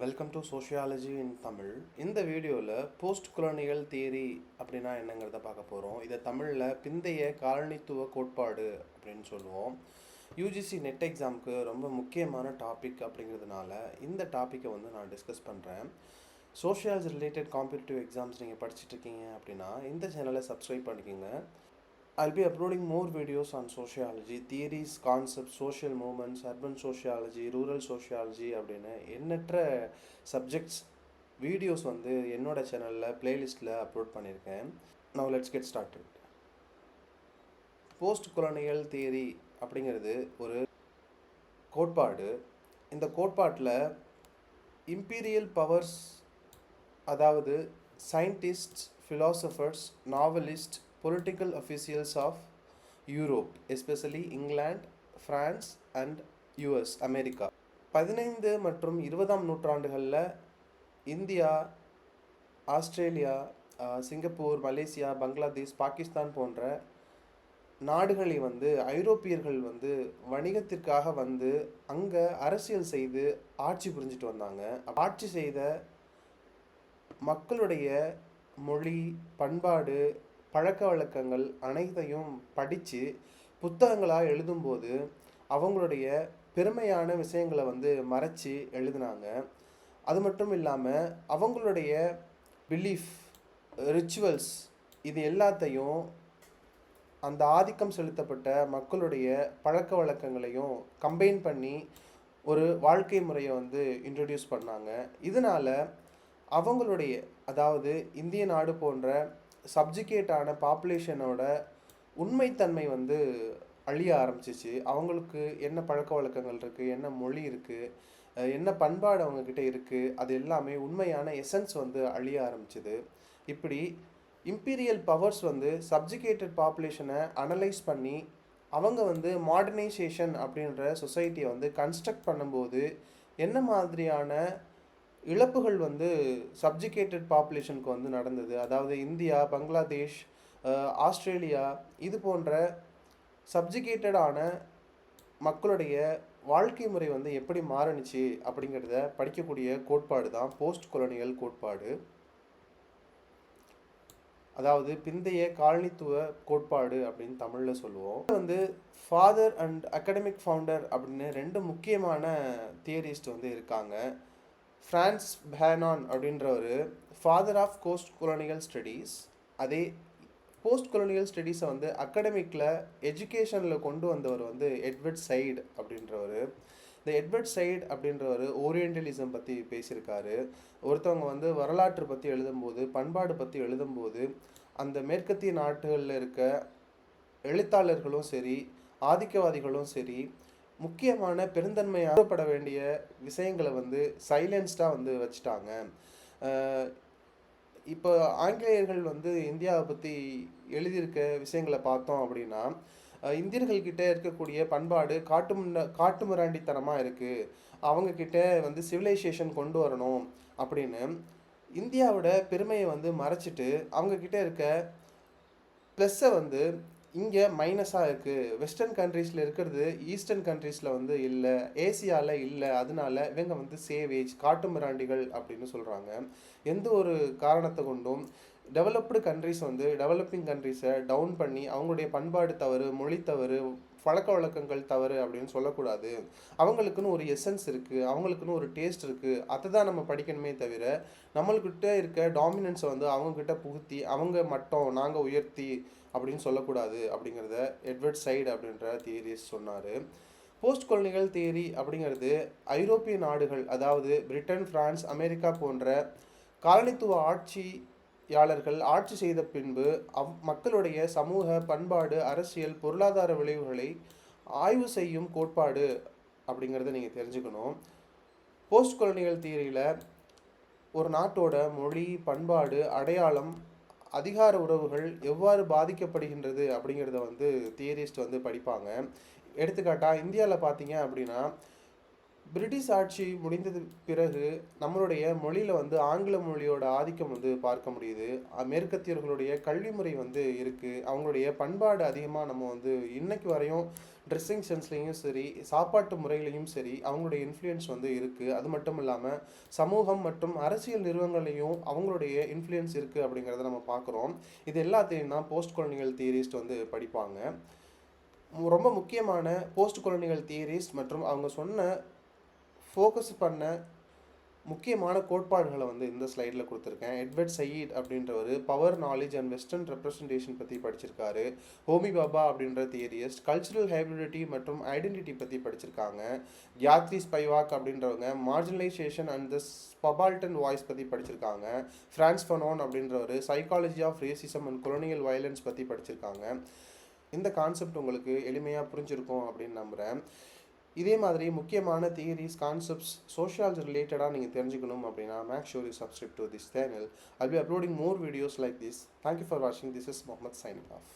Welcome to sociology இன் தமிழ். இந்த வீடியோவில் post colonial theory அப்படின்னா என்னங்கிறத பார்க்க போகிறோம். இதை தமிழில் பிந்தைய காலனித்துவ கோட்பாடு அப்படின்னு சொல்லுவோம். யூஜிசி நெட் எக்ஸாமுக்கு ரொம்ப முக்கியமான டாபிக் அப்படிங்கிறதுனால இந்த டாப்பிக்கை நான் டிஸ்கஸ் பண்ணுறேன். சோஷியாலஜி ரிலேட்டட் காம்படிட்டிவ் எக்ஸாம்ஸ் நீங்கள் படிச்சுட்ருக்கீங்க அப்படின்னா இந்த சேனலை சப்ஸ்கிரைப் பண்ணிக்கோங்க. I'll be uploading more videos on sociology, theories, concepts, social movements, urban sociology, rural sociology அப்படின்னு எண்ணற்ற சப்ஜெக்ட்ஸ் வீடியோஸ் என்னோட சேனலில் பிளேலிஸ்ட்டில் அப்லோட் பண்ணியிருக்கேன். Now let's get started. Post colonial theory அப்படிங்கிறது ஒரு கோட்பாடு. இந்த கோட்பாட்டில் இம்பீரியல் பவர்ஸ், அதாவது scientists, philosophers, novelist, political officials of Europe, especially England, France and US, America 15 மற்றும் 20ஆம் நூற்றாண்டுகளில் India, Australia, Singapore, Malaysia, Bangladesh, Pakistan போன்ற நாடுகளை ஐரோப்பியர்கள் வணிகத்திற்காக அங்கே அரசியல் செய்து ஆட்சி புரிஞ்சிட்டு வந்தாங்க. ஆட்சி செய்த மக்களுடைய மொழி, பண்பாடு, பழக்க வழக்கங்கள் அனைத்தையும் படித்து புத்தகங்களாக எழுதும்போது அவங்களுடைய பெருமையான விஷயங்களை மறைச்சி எழுதினாங்க. அது மட்டும் இல்லாமல் அவங்களுடைய பிலீஃப், ரிச்சுவல்ஸ் இது எல்லாத்தையும் அந்த ஆதிக்கம் செலுத்தப்பட்ட மக்களுடைய பழக்க வழக்கங்களையும் கம்பைன் பண்ணி ஒரு வாழ்க்கை முறையை இன்ட்ரடியூஸ் பண்ணாங்க. இதனால் அவங்களுடைய, அதாவது இந்திய நாடு போன்ற சப்ஜிகேட்டான பாப்புலேஷனோட உண்மைத்தன்மை அழிய ஆரம்பிச்சிச்சு. அவங்களுக்கு என்ன பழக்க வழக்கங்கள் இருக்குது, என்ன மொழி இருக்குது, என்ன பண்பாடு அவங்கக்கிட்ட இருக்குது, அது எல்லாமே உண்மையான எசன்ஸ் அழிய ஆரம்பிச்சிது. இப்படி இம்பீரியல் பவர்ஸ் சப்ஜிகேட்டட் பாப்புலேஷனை அனலைஸ் பண்ணி அவங்க மாடர்னைசேஷன் அப்படின்ற சொசைட்டியை கன்ஸ்ட்ரக்ட் பண்ணும்போது என்ன மாதிரியான இழப்புகள் சப்ஜிகேட்டட் பாப்புலேஷனுக்கு நடந்தது. அதாவது இந்தியா, பங்களாதேஷ், ஆஸ்திரேலியா இது போன்ற சப்ஜிகேட்டடான மக்களுடைய வாழ்க்கை முறை எப்படி மாறுனுச்சு அப்படிங்கிறத படிக்கக்கூடிய கோட்பாடு தான் போஸ்ட் கொலோனியல் கோட்பாடு. அதாவது பிந்தைய காலனித்துவ கோட்பாடு அப்படின்னு தமிழில் சொல்லுவோம். ஃபாதர் அண்ட் அகடமிக் ஃபவுண்டர் அப்படின்னு ரெண்டு முக்கியமான தியரிஸ்ட் இருக்காங்க. ஃப்ரான்ஸ் ஃபேனான் அப்படின்றவர் father of post colonial studies. அதே போஸ்ட் கொலோனியல் ஸ்டடீஸை அகடமிக்கில் எஜுகேஷனில் கொண்டு வந்தவர் எட்வர்ட் சைடு அப்படின்றவர். இந்த எட்வர்ட் சைடு அப்படின்றவர் ஓரியண்டலிசம் பற்றி பேசியிருக்காரு. ஒருத்தவங்க வரலாற்று பற்றி எழுதும்போது, பண்பாடு பற்றி எழுதும்போது அந்த மேற்கத்திய நாடுகளில் இருக்க எழுத்தாளர்களும் சரி, ஆதிக்கவாதிகளும் சரி, முக்கியமான பெருந்தன்மையாகப்பட வேண்டிய விஷயங்களை சைலன்ஸ்டாக வச்சுட்டாங்க. இப்போ ஆங்கிலேயர்கள் இந்தியாவை பற்றி எழுதியிருக்க விஷயங்களை பார்த்தோம் அப்படின்னா, இந்தியர்கள்கிட்ட இருக்கக்கூடிய பண்பாடு காட்டுமிராண்டித்தனமாக இருக்குது, அவங்கக்கிட்ட சிவிலைசேஷன் கொண்டு வரணும் அப்படின்னு இந்தியாவோட பெருமையை மறைச்சிட்டு அவங்கக்கிட்ட இருக்க ப்ளஸ்ஸை இங்கே மைனஸாக இருக்குது. வெஸ்டர்ன் கண்ட்ரீஸில் இருக்கிறது ஈஸ்டர்ன் கண்ட்ரீஸில் இல்லை, ஏசியாவில் இல்லை, அதனால இவங்க சேவேஜ், காட்டுமிராண்டிகள் அப்படின்னு சொல்கிறாங்க. எந்த ஒரு காரணத்தை கொண்டும் டெவலப்டு கண்ட்ரீஸ் டெவலப்பிங் கண்ட்ரீஸை டவுன் பண்ணி அவங்களுடைய பண்பாடு தவறு, மொழி தவறு, பழக்க வழக்கங்கள் தவறு அப்படின்னு சொல்லக்கூடாது. அவங்களுக்குன்னு ஒரு எசன்ஸ் இருக்குது, அவங்களுக்குன்னு ஒரு டேஸ்ட் இருக்குது, அதை தான் நம்ம படிக்கணுமே தவிர நம்மள்கிட்ட இருக்க டாமினன்ஸை அவங்கக்கிட்ட புகுத்தி அவங்க மட்டும் நாங்கள் உயர்த்தி அப்படின்னு சொல்லக்கூடாது அப்படிங்கிறத எட்வர்ட் சைடு அப்படின்ற தியரிஸ் சொன்னார். போஸ்ட் கொலோனியல் தியரி அப்படிங்கிறது ஐரோப்பிய நாடுகள், அதாவது பிரிட்டன், பிரான்ஸ், அமெரிக்கா போன்ற காலனித்துவ ஆட்சியாளர்கள் ஆட்சி செய்த பின்பு மக்களுடைய சமூக, பண்பாடு, அரசியல், பொருளாதார விளைவுகளை ஆய்வு செய்யும் கோட்பாடு அப்படிங்கிறத நீங்கள் தெரிஞ்சுக்கணும். போஸ்ட் கொலோனியல் தியரியில் ஒரு நாட்டோட மொழி, பண்பாடு, அடையாளம், அதிகார உறவுகள் எவ்வாறு பாதிக்கப்படுகின்றது அப்படிங்கிறத தியரிஸ்ட் படிப்பாங்க. எடுத்துக்காட்டாக இந்தியாவில் பார்த்தீங்க அப்படின்னா பிரிட்டிஷ் ஆட்சி முடிந்தது பிறகு நம்மளுடைய மொழியில வந்து ஆங்கில மொழியோட ஆதிக்கம் வந்து பார்க்க முடியுது. மேற்கத்தியர்களுடைய கல்வி முறை வந்து இருக்கு. அவங்களுடைய பண்பாடு அதிகமா நம்ம வந்து இன்னைக்கு வரையும் ட்ரெஸ்ஸிங் சென்ஸ்லயும் சரி, சாப்பாட்டு முறையிலயும் சரி, அவங்களுடைய இன்ஃப்ளூயன்ஸ் வந்து இருக்கு. அது மட்டும் இல்லாம சமூகம் மற்றும் அரசியல் நிறுவனங்கள்லயும் அவங்களுடைய இன்ஃப்ளூயன்ஸ் இருக்கு அப்படிங்கிறத நம்ம பார்க்குறோம். இது எல்லாத்தையும் தான் போஸ்ட் கொலோனியல் தியரிஸ்ட் வந்து படிப்பாங்க. ரொம்ப முக்கியமான போஸ்ட் கொலோனியல் தியரிஸ்ட் மற்றும் அவங்க சொன்ன ஃபோக்கஸ் பண்ண முக்கியமான கோட்பாடுகளை வந்து இந்த ஸ்லைடில் கொடுத்துருக்கேன். எட்வர்ட் சயீட் அப்படின்றவர் power knowledge and western representation பற்றி படிச்சிருக்காரு. ஹோமி பாபா அப்படின்ற தியரிஸ்ட் கல்ச்சுரல் ஹைபிரிடிட்டி மற்றும் ஐடென்டிட்டி பற்றி படிச்சிருக்காங்க. யாத்ரி ஸ்பைவாக் அப்படின்றவங்க மார்ஜினலைசேஷன் அண்ட் த ஸ்பபால்டன் வாய்ஸ் பற்றி படிச்சிருக்காங்க. ஃப்ரான்ஸ் ஃபனோன் அப்படின்றவர் psychology of racism and colonial violence பற்றி படிச்சிருக்காங்க. இந்த கான்செப்ட் உங்களுக்கு எளிமையாக புரிஞ்சிருக்கும் அப்படின்னு நம்புகிறேன். இதே மாதிரி முக்கியமான தியரிஸ் கான்செப்ட்ஸ் சோஷியாலஜி ரிலேட்டடாக நீங்கள் தெரிஞ்சுக்கணும் அப்படின்னா make sure you subscribe to this channel. I'll be uploading more videos like this. Thank you for watching. This is Mohammed signing off.